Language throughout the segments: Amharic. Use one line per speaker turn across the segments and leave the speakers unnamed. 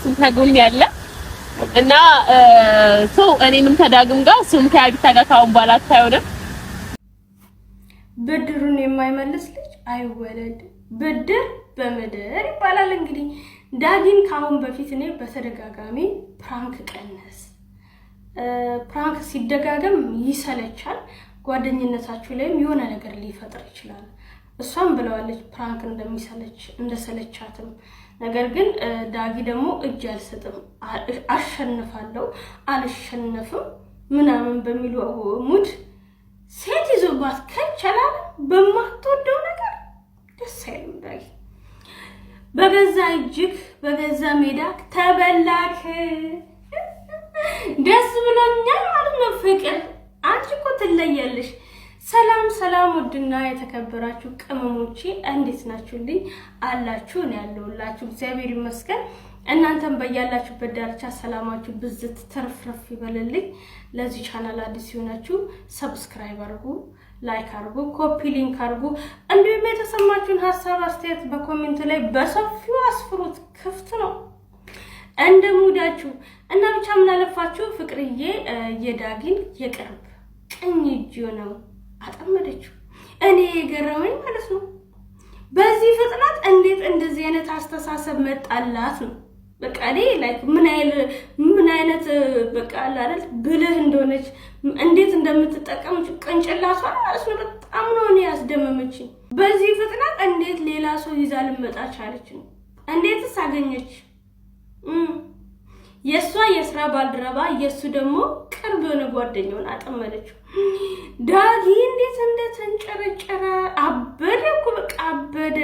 እሱም ከጎን ያለ እና እኔንም ከዳግም ጋር እሱም ከአቢታ ጋር ካሁን በኋላ አታዩንም።
ብድሩን የማይመልስ ልጅ አይወለድ። ብድር በምድር ይባላል። እንግዲህ ዳጊን ካሁን በፊት እኔ በተደጋጋሚ ፕራንክ ቀነስ፣ ፕራንክ ሲደጋገም ይሰለቻል፣ ጓደኝነታችሁ ላይም የሆነ ነገር ሊፈጥር ይችላል። እሷም ብለዋለች ፕራንክ እንደሰለቻትም። ነገር ግን ዳጊ ደግሞ እጅ አልሰጥም፣ አሸንፋለሁ፣ አልሸነፍም ምናምን በሚለው ሙድ ሴት ይዞባት ከቻላል በማትወደው ነገር ደስ አይልም። ዳጊ በገዛ እጅግ በገዛ ሜዳ ተበላክ። ደስ ብሎኛል ማለት ነው። ፍቅር አንቺ እኮ ትለያለሽ። ሰላም ሰላም፣ ውድና የተከበራችሁ ቅመሞቼ እንዴት ናችሁልኝ? አላችሁ ነው ያለውላችሁ። እግዚአብሔር ይመስገን። እናንተም በያላችሁበት ዳርቻ ሰላማችሁ ብዝት ተርፍረፍ ይበልልኝ። ለዚህ ቻናል አዲስ ይሆናችሁ ሰብስክራይብ አድርጉ፣ ላይክ አድርጉ፣ ኮፒ ሊንክ አድርጉ። እንዲሁም የተሰማችሁን ሀሳብ አስተያየት በኮሜንት ላይ በሰፊው አስፍሩት። ክፍት ነው እንደ ሙዳችሁ እና ብቻ ምን አለፋችሁ ፍቅርዬ የዳጊን የቅርብ ቀኝ እጅ ነው አጠመደችው። እኔ የገረመኝ ማለት ነው በዚህ ፍጥነት እንዴት እንደዚህ አይነት አስተሳሰብ መጣላት ነው። በቃ እኔ ላይክ ምን አይነት በቃ አይደል ብልህ እንደሆነች እንዴት እንደምትጠቀም ቅንጭላቷ ማለት ነው። በጣም ነው እኔ ያስደመመችኝ። በዚህ ፍጥነት እንዴት ሌላ ሰው ይዛ ልመጣ ቻለች ነው? እንዴትስ አገኘች? የሷ የስራ ባልደረባ የሱ ደግሞ ቅርብ የሆነ ጓደኛውን አጠመደችው። ዳጊ እንዴት እንደተንጨረጨረ አበደ እኮ በቃ አበደ።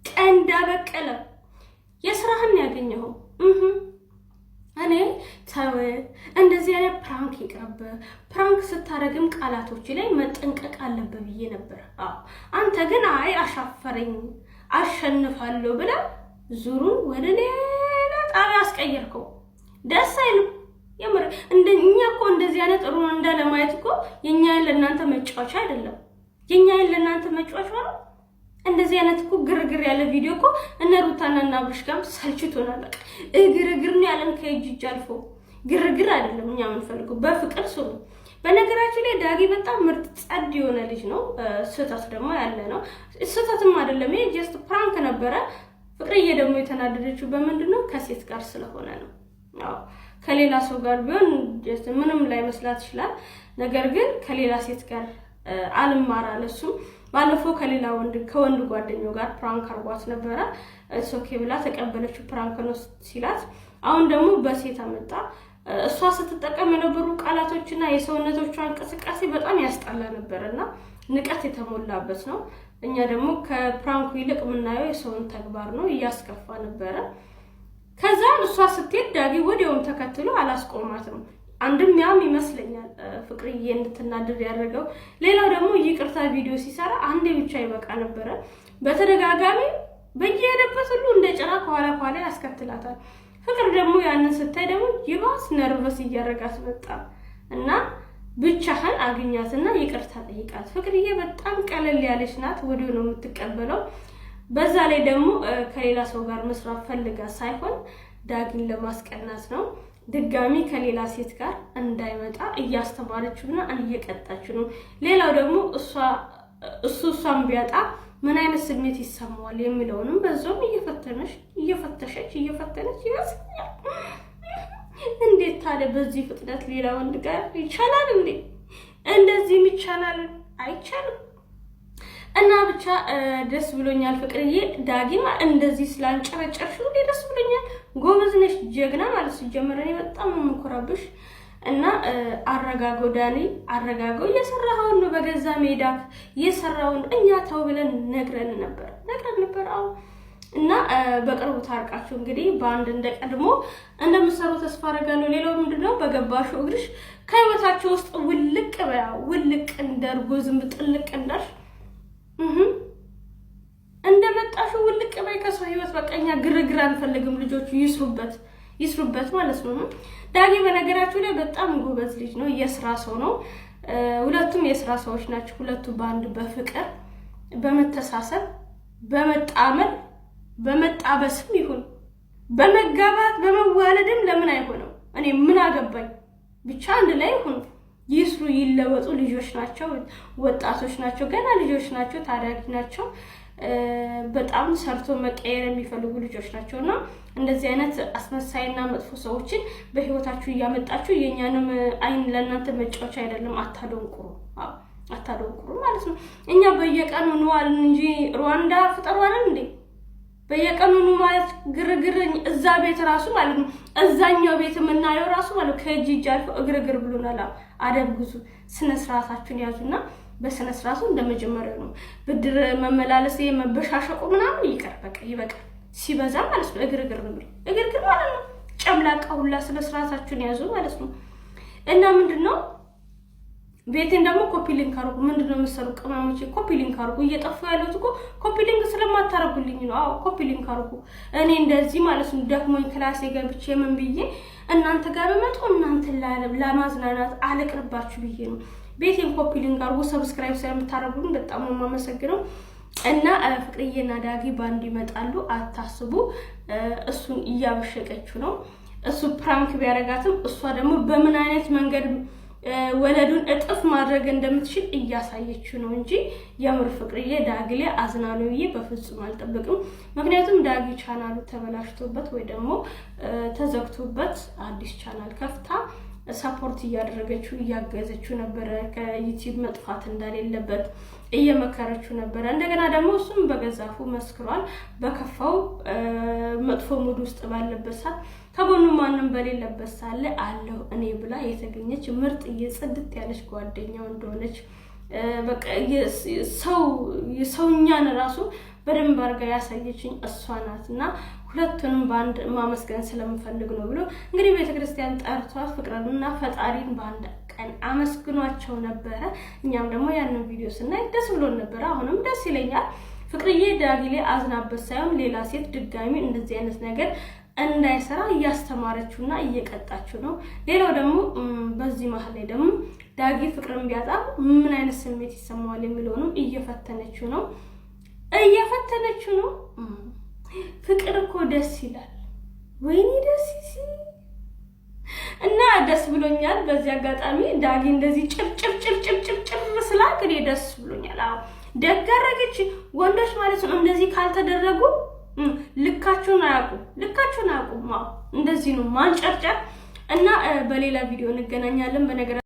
ቀንዳ በቀለ። የስራህን ያገኘው እኔ ተው እንደዚህ አይነት ፕራንክ ይቅርብ። ፕራንክ ስታረግም ቃላቶች ላይ መጠንቀቅ አለበት ብዬ ነበር። አንተ ግን አይ አሻፈረኝ አሸንፋለሁ ብለ ዙሩን ወደ ሌላ ጣቢያ አስቀየርከው። ደስ አይልም የምር። እንደኛ እኮ እንደዚህ አይነት ጥሩ እንዳለ ማየት እኮ የኛ ለእናንተ መጫወቻ አይደለም። የኛ ለእናንተ መጫወቻ ነው። እንደዚህ አይነት እኮ ግርግር ያለ ቪዲዮ እኮ እነ ሩታና እና አብርሽ ጋር ሰልችቶናል። በቃ ግርግር ነው ያለን ከእጅ አልፎ ግርግር አይደለም እኛ የምንፈልገው በፍቅር ሱሩ። በነገራችን ላይ ዳጊ በጣም ምርጥ ጸድ የሆነ ልጅ ነው። ስህተት ደግሞ ያለ ነው። ስህተትም አይደለም፣ ይሄ ጀስት ፕራንክ ነበረ። ፍቅርዬ ደግሞ የተናደደችው በምንድነው? ከሴት ጋር ስለሆነ ነው። ከሌላ ሰው ጋር ቢሆን ጀስት ምንም ላይ መስላት ይችላል። ነገር ግን ከሌላ ሴት ጋር አልማራል። እሱ ባለፈው ከወንድ ጓደኛው ጋር ፕራንክ አርጓት ነበረ። ኦኬ ብላ ተቀበለችው ፕራንክ ነው ሲላት፣ አሁን ደግሞ በሴት አመጣ። እሷ ስትጠቀም የነበሩ ቃላቶችና የሰውነቶቿ እንቅስቃሴ በጣም ያስጠላ ነበርና ንቀት የተሞላበት ነው። እኛ ደግሞ ከፕራንኩ ይልቅ የምናየው የሰውን ተግባር ነው። እያስከፋ ነበረ። ከዛ እሷ ስትሄድ ዳጊ ወዲያውም ተከትሎ አላስቆማትም። አንድም ያም ይመስለኛል ፍቅርዬ እንድትናደድ ያደረገው። ሌላው ደግሞ ይቅርታ ቪዲዮ ሲሰራ አንዴ ብቻ ይበቃ ነበረ። በተደጋጋሚ በየሄደበት ሁሉ እንደ ጭራ ከኋላ ያስከትላታል። ፍቅር ደግሞ ያንን ስታይ ደግሞ ይባስ ነርቨስ እያደረጋት መጣ እና ብቻህን አግኛትና ይቅርታ ጠይቃት። ፍቅርዬ በጣም ቀለል ያለች ናት፣ ወዲያው ነው የምትቀበለው። በዛ ላይ ደግሞ ከሌላ ሰው ጋር መስራት ፈልጋ ሳይሆን ዳጊን ለማስቀናት ነው። ድጋሚ ከሌላ ሴት ጋር እንዳይመጣ እያስተማረችውና እየቀጣችው ነው። ሌላው ደግሞ እሷን ቢያጣ ምን አይነት ስሜት ይሰማዋል የሚለውንም በዛው እየፈተነች ይመስላል። እንዴት ታዲያ በዚህ ፍጥነት ሌላ ወንድ ጋር ይቻላል እንዴ? እንደዚህም ይቻላል አይቻልም? እና ብቻ ደስ ብሎኛል ፍቅርዬ። ዳጊማ እንደዚህ ስላንጨረጨርሽው ደስ ብሎኛል። ጎበዝ ነሽ፣ ጀግና ማለት ሲጀመር እኔ በጣም የምኮራብሽ። እና አረጋገው ዳኒ አረጋገው። እየሰራውን ነው በገዛ ሜዳ እየሰራውን እኛ ተው ብለን ነግረን ነበር። አዎ። እና በቅርቡ ታርቃችሁ እንግዲህ በአንድ እንደቀድሞ እንደምትሰሩ ተስፋ አደርጋለሁ። ሌላው ምንድነው በገባሹ እግርሽ ከህይወታቸው ውስጥ ውልቅ እንደርጎ ዝም ጥልቅ እንዳልሽ እንደመጣሹ ውልቅ በይ ከሰው ህይወት። በቃኛ ግርግር አንፈልግም። ልጆቹ ይስሩበት ማለት ነው። ዳጊ በነገራችሁ ላይ በጣም ጎበዝ ልጅ ነው። የስራ ሰው ነው። ሁለቱም የስራ ሰዎች ናቸው። ሁለቱ በአንድ በፍቅር በመተሳሰብ በመጣመር በመጣበስም ይሁን በመጋባት በመዋለድም ለምን አይሆንም? እኔ ምን አገባኝ? ብቻ አንድ ላይ ይሁን፣ ይስሩ፣ ይለወጡ። ልጆች ናቸው፣ ወጣቶች ናቸው፣ ገና ልጆች ናቸው፣ ታዳጊ ናቸው። በጣም ሰርቶ መቀየር የሚፈልጉ ልጆች ናቸውና እንደዚህ አይነት አስመሳይና መጥፎ ሰዎችን በህይወታችሁ እያመጣችሁ የኛንም አይን ለእናንተ መጫወቻ አይደለም። አታደንቁሩ፣ አታደንቁሩ ማለት ነው። እኛ በየቀኑ እንዋልን እንጂ ሩዋንዳ ፍጠሯልን እንዴ? በየቀኑ ነው ማለት ግርግር እዛ ቤት ራሱ ማለት ነው። እዛኛው ቤት የምናየው ራሱ ማለት ከእጅ አልፎ እግርግር ብሎናል። አደብ ግዙ፣ ስነ ስርዓታችሁን ያዙና በስነ ስርዓቱ እንደመጀመሪያው ነው። ብድር መመላለስ መበሻሸቁ ምናምን ይቀር፣ በቃ ይበቃል። ሲበዛ ማለት ነው እግርግር ማለት ነው። ጨምላቃ ሁላ ስነ ስርዓታችሁን ያዙ ማለት ነው። እና ምንድነው ቤቴን ደግሞ ኮፒ ሊንክ አርጉ። ምንድነው መሰሉ ቅመሞቼ ኮፒ ሊንክ አርጉ። እየጠፋ ያለሁት እኮ ኮፒ ሊንክ ስለማታረጉልኝ ነው። አዎ ኮፒ ሊንክ አርጉ። እኔ እንደዚህ ማለት ነው ደክሞኝ ክላሴ ገብቼ ምን ብዬ እናንተ ጋር በመጡ እናንተ ለማዝናናት አለቅርባችሁ ብዬ ነው። ቤቴን ኮፒ ሊንክ አርጉ። ሰብስክራይብ ስለምታረጉልኝ በጣም ነው የማመሰግነው። እና ፍቅርዬና ዳጊ ባንድ ይመጣሉ፣ አታስቡ። እሱን እያበሸቀችው ነው። እሱ ፕራንክ ቢያረጋትም እሷ ደግሞ በምን አይነት መንገድ ወለዱን እጥፍ ማድረግ እንደምትችል እያሳየችው ነው እንጂ የምር ፍቅርዬ ዳጊ ላይ አዝናለሁ ብዬ በፍጹም አልጠብቅም። ምክንያቱም ዳጊ ቻናሉ ተበላሽቶበት ወይ ደግሞ ተዘግቶበት አዲስ ቻናል ከፍታ ሰፖርት እያደረገችው እያገዘችው ነበር። ከዩቲዩብ መጥፋት እንደሌለበት እየመከረችው ነበር። እንደገና ደግሞ እሱም በገዛፉ መስክሯል። በከፋው መጥፎ ሙድ ውስጥ ባለበት ሰዓት ከጎኑ ማንም በሌለበት ሳለ አለው እኔ ብላ የተገኘች ምርጥ የጽድት ያለች ጓደኛው እንደሆነች በቃ የሰውኛን ራሱ በደንብ አድርጋ ያሳየችኝ እሷ ናትና ሁለቱንም ባንድ ማመስገን ስለምፈልግ ነው ብሎ እንግዲህ ቤተክርስቲያን ጠርቷት ፍቅርንና ፈጣሪን ባንድ ቀን አመስግኗቸው ነበረ። እኛም ደግሞ ያንን ቪዲዮ ስናይ ደስ ብሎን ነበር። አሁንም ደስ ይለኛል። ፍቅርዬ ዳጊ ላይ አዝናበት ሳይሆን ሌላ ሴት ድጋሚ እንደዚህ አይነት ነገር እንዳይሰራ እያስተማረችውና እየቀጣችው ነው። ሌላው ደግሞ በዚህ መሀል ላይ ደግሞ ዳጊ ፍቅርን ቢያጣ ምን አይነት ስሜት ይሰማዋል የሚለውንም እየፈተነችው ነው። ፍቅር እኮ ደስ ይላል። ወይኔ ደስ ሲል እና ደስ ብሎኛል። በዚህ አጋጣሚ ዳጊ እንደዚህ ጭብጭብ ስላክ እኔ ደስ ብሎኛል። አዎ ደጋረገች። ወንዶች ማለት ነው እንደዚህ ካልተደረጉ ልካቸውን አያውቁም። እንደዚህ ነው ማንጨርጨር። እና በሌላ ቪዲዮ እንገናኛለን። በነገር